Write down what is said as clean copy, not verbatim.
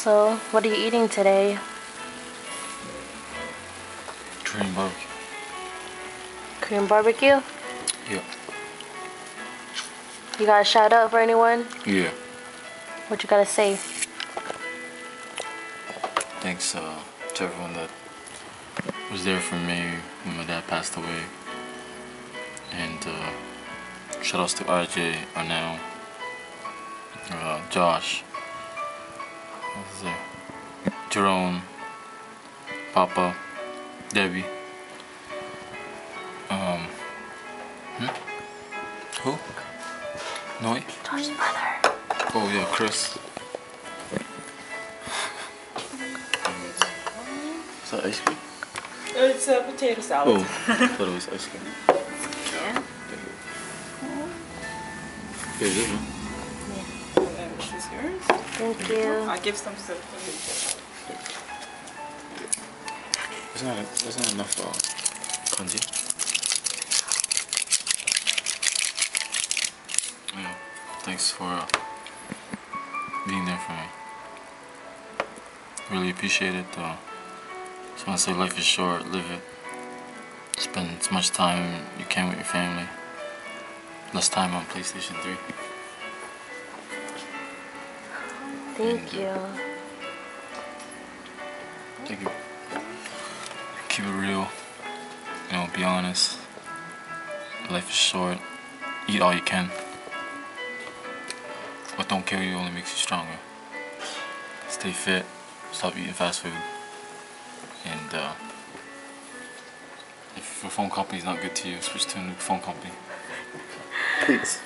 So, what are you eating today? Korean barbecue. Korean barbecue? Yeah. You got a shout out for anyone? Yeah. What you gotta say? Thanks to everyone that was there for me when my dad passed away. And shout outs to RJ, Arnell, Josh, what was there? Jerome, Papa, Debbie. Who? Noi? Josh's brother. Oh yeah, Chris. Is that ice cream? It's a potato salad. Oh, I thought it was ice cream. Yeah. Here it is, man. And this is yours. Thank you. I'll give some to Felicia. There's not enough kanji. Yeah, thanks for being there for me. Really appreciate it. Just want to say life is short, live it. Spend as much time you can with your family. Less time on PlayStation 3. Thank you. Thank you. Keep it real. You know, be honest. Life is short. Eat all you can. What don't kill you only makes you stronger. Stay fit. Stop eating fast food. And if your phone company's not good to you, switch to a new phone company. Peace.